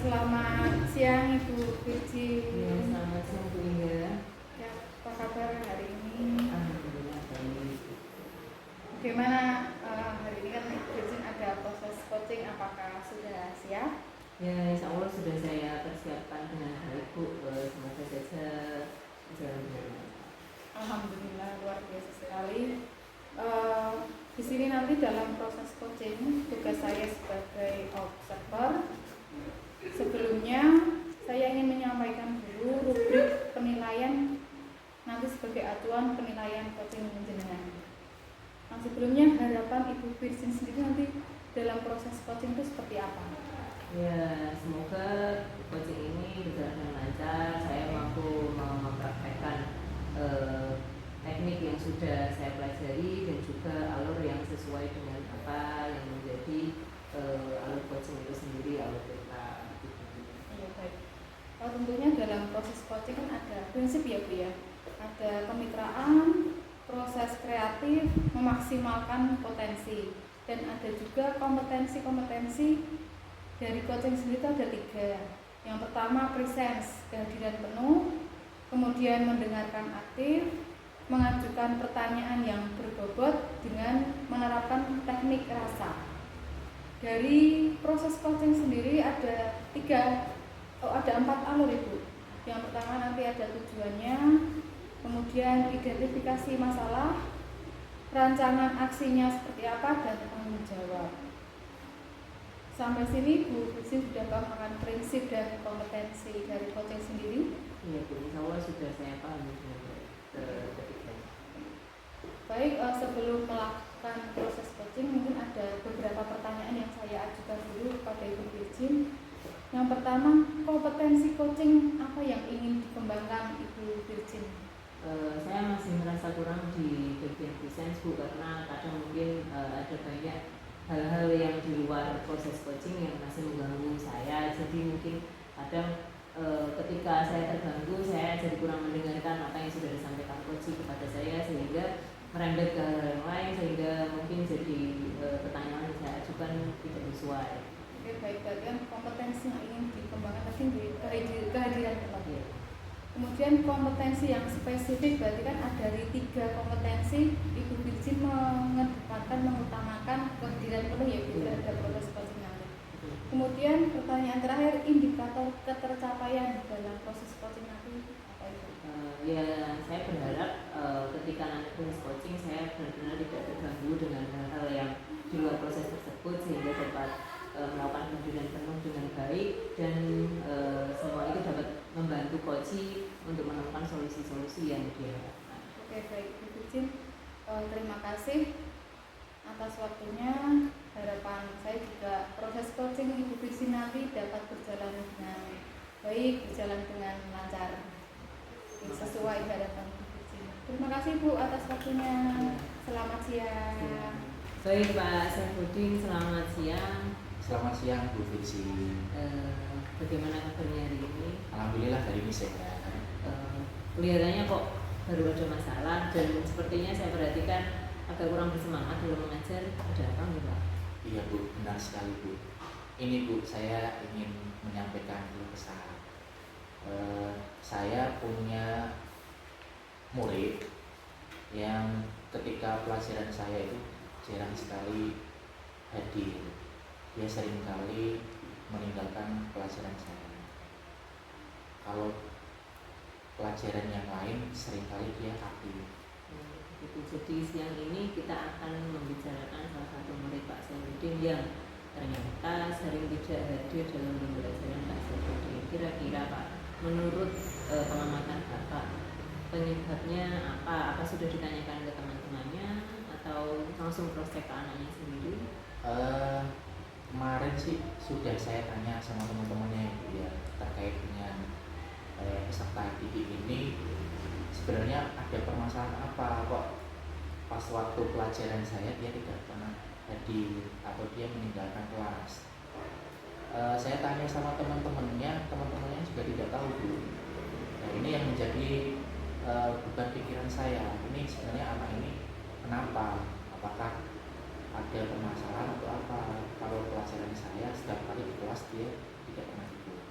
Selamat siang Ibu Virgi. Ya, selamat siang Bu Inga. Ya, apa kabar hari ini? Alhamdulillah baik. Bagaimana hari ini kan Ibu Virgi ada proses coaching, apakah sudah siap? Ya, insya Allah sudah saya persiapkan dengan baik Bu. Semoga saja berjalan dengan lancar. Alhamdulillah luar biasa sekali. Di sini nanti dalam proses coaching tugas saya sebagai observer. Sebelumnya saya ingin menyampaikan dulu rubrik penilaian nanti sebagai acuan penilaian coaching jenengan. Nah, sebelumnya harapan Ibu Virgi sendiri nanti dalam proses coaching itu seperti apa? Ya, semoga coaching ini berjalan dengan lancar. Saya mampu mempraktekkan teknik yang sudah saya pelajari dan juga alur yang sesuai dengan apa yang menjadi alur coaching itu sendiri, alur kita. Iya, baik. Tentunya dalam proses coaching kan ada prinsip ya Bu ya. Ada kemitraan, proses kreatif, memaksimalkan potensi, dan ada juga kompetensi dari coaching sendiri itu ada 3. Yang pertama presence, kehadiran penuh, kemudian mendengarkan aktif, mengajukan pertanyaan yang berbobot dengan menerapkan teknik rasa. Dari proses coaching sendiri ada 4 alur Ibu. Yang pertama nanti ada tujuannya, kemudian identifikasi masalah, rancangan aksinya seperti apa, dan tanggung jawab. Sampai sini Bu Virgi sudah paham akan prinsip dan kompetensi dari coaching sendiri? Iya Bu, insya Allah sudah saya pahami dengan ketika. Baik, sebelum melakukan proses coaching mungkin ada beberapa pertanyaan yang saya ajukan dulu kepada Ibu Virgi. Yang pertama, kompetensi coaching apa yang ingin dikembangkan Ibu Virgi? Saya masih merasa kurang di bagian presence Bu, karena kadang mungkin ada banyak hal-hal yang di luar proses coaching yang masih mengganggu saya. Jadi mungkin kadang ketika saya terganggu, saya jadi kurang mendengarkan apa yang sudah disampaikan coach kepada saya, sehingga merembet ke hal yang lain, sehingga mungkin jadi pertanyaan yang saya ajukan tidak sesuai. Oke, baik, berarti kan kompetensi yang ingin dikembangkan tadi di kehadiran penuh. Ya. Kemudian kompetensi yang spesifik berarti kan ada dari 3 kompetensi Ibu Virgi mengedepankan, mengutamakan kehadiran penuh ya Bu terhadap proses coaching nanti. Kemudian pertanyaan terakhir, indikator ketercapaian dalam proses coaching nanti apa itu? Ya, saya berharap ketika nanti proses coaching saya benar-benar tidak terganggu dengan hal-hal yang di luar proses tersebut, sehingga dapat melakukan kehadiran penuh dengan baik, dan semua itu dapat membantu coach untuk menemukan solusi-solusi yang diharapkan. Oke, baik Ibu Virgi, terima kasih atas waktunya. Harapan saya juga proses coaching Ibu Virgi nanti dapat berjalan dengan baik, berjalan dengan lancar, sesuai harapan Ibu Virgi. Terima kasih Bu atas waktunya. Selamat siang. Baik Pak Saifuddin, selamat siang. Selamat siang Bu Virgi. Bagaimana kabarnya hari ini? Alhamdulillah hari ini sehat. Kelihatannya kok baru ada masalah, dan sepertinya saya perhatikan agak kurang bersemangat dalam mengajar. Ada apa nih Pak? Iya Bu, benar sekali Bu. Ini Bu, saya ingin menyampaikan keluh kesah. Saya punya murid yang ketika pelajaran saya itu jarang sekali hadir. Dia seringkali meninggalkan pelajaran saya. Kalau pelajaran yang lain seringkali dia aktif. Jadi siang ini kita akan membicarakan salah satu murid Pak Saifuddin yang ternyata sering tidak hadir dalam pembelajaran Pak Saifuddin. Kira-kira Pak, menurut pengamatan Bapak, penyebabnya apa? Apa sudah ditanyakan ke teman-temannya atau langsung cross check ke anaknya sendiri? Kemarin sih sudah saya tanya sama teman-temannya ya terkait dengan peserta didik ini, sebenarnya ada permasalahan apa kok pas waktu pelajaran saya dia tidak pernah hadir atau dia meninggalkan kelas. Saya tanya sama teman-temannya juga tidak tahu Bu. Nah, ini yang menjadi beban pikiran saya. Ini sebenarnya anak ini kenapa? Apakah ada permasalahan atau apa? Kalau pelajaran saya setiap kali di kelas dia tidak pernah ikut.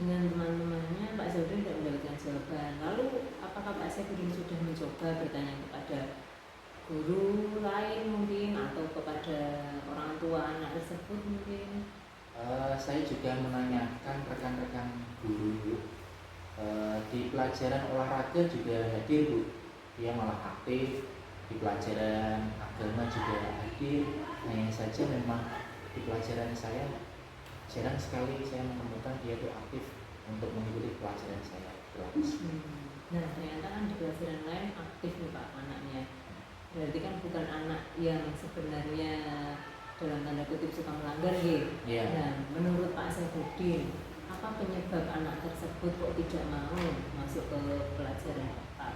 dengan teman-temannya Pak Zainuddin tidak mendapatkan jawaban. Lalu apakah Pak Zainuddin sudah mencoba bertanya kepada guru lain mungkin atau kepada orang tua anak tersebut mungkin? Saya juga menanyakan rekan-rekan guru Bu. Di pelajaran olahraga juga hadir Bu, dia malah aktif. Di pelajaran agama juga hadir. Hanya saja memang di pelajaran saya jarang sekali saya menemukan dia itu aktif untuk mengikuti pelajaran saya gratis. Nah ternyata kan di pelajaran lain aktif nih Pak anaknya. Berarti kan bukan anak yang sebenarnya dalam tanda kutip suka melanggar gitu. Iya. Nah menurut Pak Saifuddin, apa penyebab anak tersebut kok tidak mau masuk ke pelajaran Pak?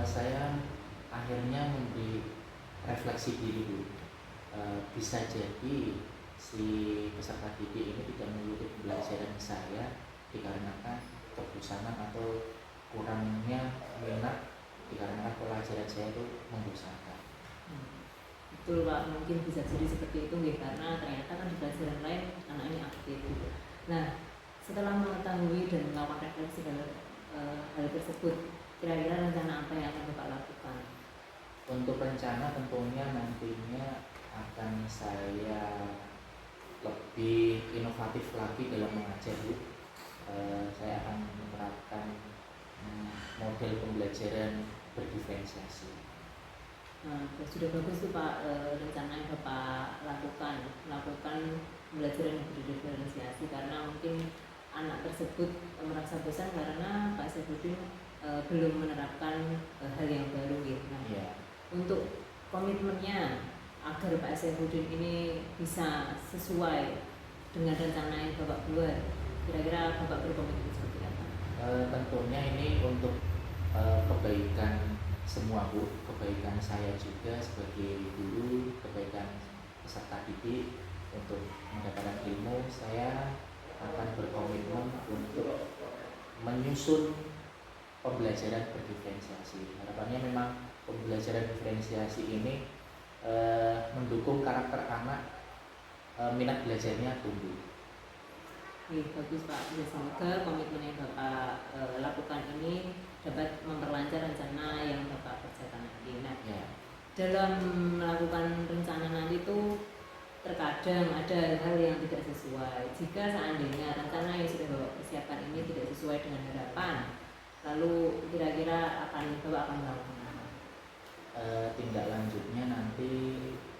Saya akhirnya memberi refleksi diri Bu. Bisa jadi si peserta didik ini tidak mengikuti pembelajaran saya dikarenakan kebosanan atau kurangnya minat dikarenakan pelajaran saya itu membosankan. Betul Pak, mungkin bisa jadi seperti itu ya, karena ternyata kan di pelajaran lain anak ini aktif gitu. Nah setelah mengetahui dan melakukan refleksi hal tersebut, kira-kira rencana apa yang akan Bapak lakukan? Untuk rencana tentunya nantinya akan saya lebih inovatif lagi dalam mengajar Bu. Saya akan menerapkan model pembelajaran berdiferensiasi. Nah, sudah bagus tuh Pak, rencana yang Bapak melakukan pembelajaran yang berdiferensiasi, karena mungkin anak tersebut merasa bosan karena Pak Saifuddin belum menerapkan hal yang baru gitu. Nah, Iya. untuk komitmennya agar Pak Saifuddin ini bisa sesuai dengan rencana yang Bapak buat, kira-kira Bapak berkomitmen seperti apa? Tentunya ini untuk kebaikan semua Bu, kebaikan saya juga sebagai guru, kebaikan peserta didik untuk mendapatkan ilmu. Saya akan berkomitmen untuk menyusun pembelajaran berdiferensiasi. Harapannya memang pembelajaran diferensiasi ini mendukung karakter anak, minat belajarnya tumbuh. Bagus Pak, ya, semoga komitmen yang Bapak lakukan ini dapat memperlancar rencana yang Bapak kerjakan nanti. Nah, Ya. dalam melakukan rencana nanti itu terkadang ada hal yang tidak sesuai. Jika seandainya rencana yang sudah Bapak persiapkan ini tidak sesuai dengan harapan, lalu kira-kira Bapak akan melakukan apa? Tindak lanjutnya nanti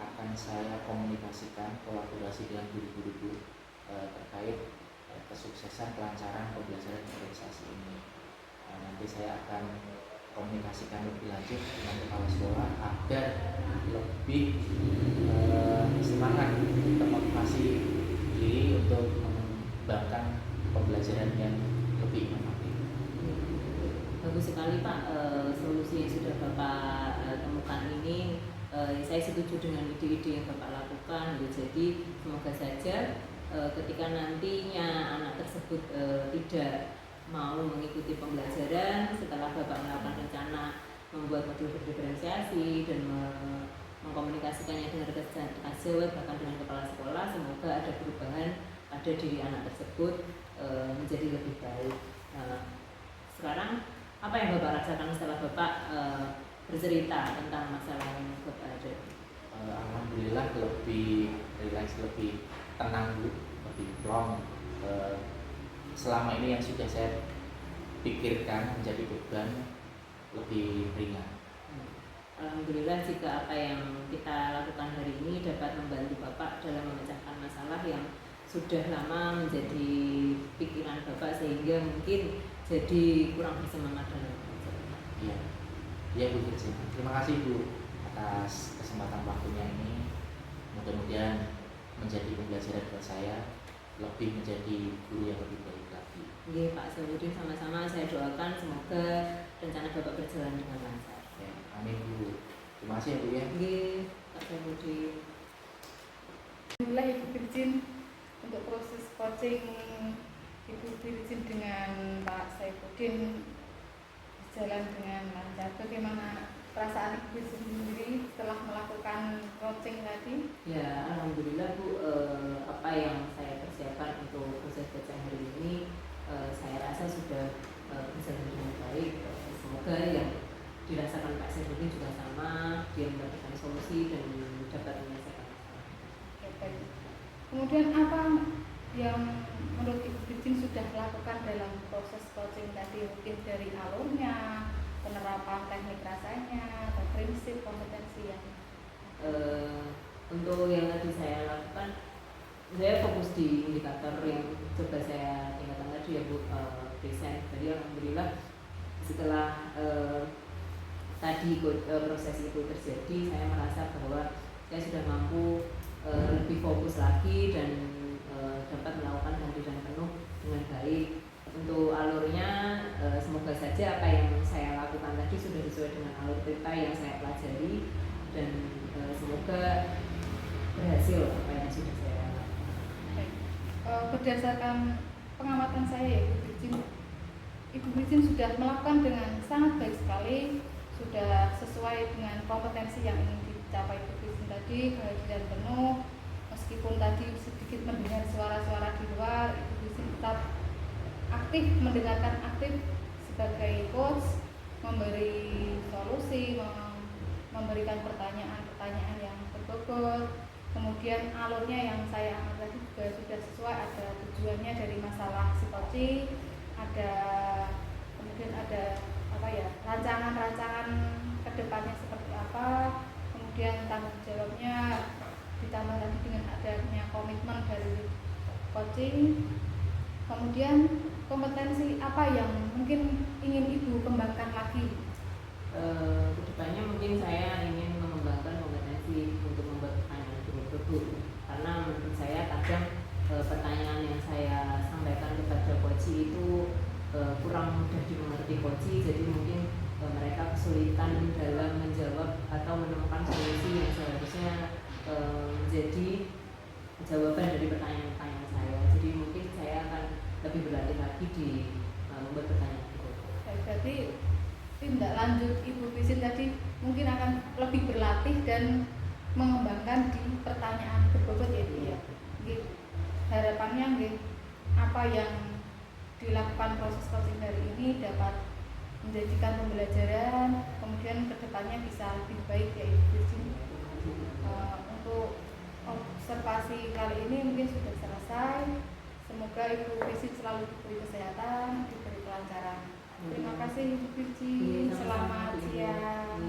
akan saya komunikasikan kolaborasi dengan guru-guru terkait kesuksesan kelancaran pembelajaran diferensiasi ini. Nanti saya akan komunikasikan lebih lanjut dengan kepala sekolah agar lebih semangat, termotivasi diri untuk mengembangkan pembelajaran yang lebih inovatif. Bagus sekali Pak, solusi yang sudah Bapak temukan ini, saya setuju dengan ide-ide yang Bapak lakukan. Jadi semoga saja ketika nantinya anak tersebut tidak mau mengikuti pembelajaran setelah Bapak melakukan rencana membuat modul berdiferensiasi dan mengkomunikasikannya dengan rekan sejawat bahkan dengan kepala sekolah, semoga ada perubahan pada diri anak tersebut menjadi lebih baik. Sekarang apa yang Bapak rasakan setelah Bapak bercerita tentang masalah yang Bapak ada? Alhamdulillah lebih rileks, lebih tenang Bu, lebih plong. Selama ini yang sudah saya pikirkan menjadi beban lebih ringan. Alhamdulillah jika apa yang kita lakukan hari ini dapat membantu Bapak dalam memecahkan masalah yang sudah lama menjadi pikiran Bapak sehingga mungkin jadi kurang bersemangat dalam belajar. Iya, iya Bu Virgin. Terima kasih Bu atas kesempatan waktunya ini. Mudah-mudahan menjadi pembelajaran buat saya, lebih menjadi guru yang lebih baik lagi. Iya Pak Saifuddin, sama-sama saya doakan semoga rencana Bapak berjalan dengan lancar. Ya, amin Bu. Terima kasih ya Bu ya. Iya Pak Saifuddin. Alhamdulillah Ibu Virgin, untuk proses coaching Ibu Virgin dengan Pak Saifuddin berjalan dengan lancar. Bagaimana perasaan Ibu Virgin sendiri setelah melakukan coaching tadi? Ya Alhamdulillah Bu, apa yang saya persiapkan untuk proses coaching hari ini pasien ini juga sama, dia mendapatkan solusi dan dapat menyelesaikan masalah. Oke, baik. Kemudian apa yang menurut Ibu Virgin sudah lakukan dalam proses coaching tadi, mungkin dari alurnya, penerapan teknik rasanya, atau prinsip kompetensi yang untuk yang tadi saya lakukan, saya fokus di indikator yang coba saya tingkatkan tadi ya Bu, present. Jadi alhamdulillah setelah tadi proses itu terjadi, saya merasa bahwa saya sudah mampu lebih fokus lagi dan dapat melakukan kehadiran penuh dengan baik. Untuk alurnya semoga saja apa yang saya lakukan tadi sudah sesuai dengan alur cerita yang saya pelajari, dan semoga berhasil apa yang sudah saya lakukan. baik. Berdasarkan pengamatan saya ya Ibu Virgin sudah melakukan dengan sangat baik sekali, sudah sesuai dengan kompetensi yang ingin dicapai Ibu Virgin tadi, kehadiran penuh. Meskipun tadi sedikit mendengar suara-suara di luar, Ibu Virgin tetap aktif, mendengarkan aktif sebagai coach, memberi solusi, memberikan pertanyaan-pertanyaan yang berbobot. Kemudian alurnya yang saya ambil tadi juga sudah sesuai, ada tujuannya dari masalah psikoci, ada kemudian ada apa ya, rancangan-rancangan kedepannya seperti apa, kemudian tanggung jawabnya ditambah lagi dengan adanya komitmen dari coaching. Kemudian kompetensi apa yang mungkin ingin Ibu kembangkan lagi? Kedepannya mungkin saya ingin mengembangkan kompetensi untuk membuat pertanyaan berbobot, karena menurut saya kadang pertanyaan yang saya sampaikan kepada coach itu kurang mudah dimengerti coach, jadi mungkin mereka kesulitan dalam menjawab atau menemukan solusi yang seharusnya menjadi jawaban dari pertanyaan-pertanyaan saya. Jadi mungkin saya akan lebih berlatih lagi di membuat pertanyaan itu. Berarti tindak lanjut Ibu Virgin tadi mungkin akan lebih berlatih dan mengembangkan di pertanyaan berbobot ya Bu ya. Harapannya apa yang dilakukan proses coaching hari ini dapat menjadikan pembelajaran, kemudian kedepannya bisa lebih baik ya Ibu Virgin. Untuk observasi kali ini mungkin sudah selesai. Semoga Ibu Virgin selalu diberi kesehatan, diberi kelancaran. Terima kasih Ibu Virgin. Selamat siang.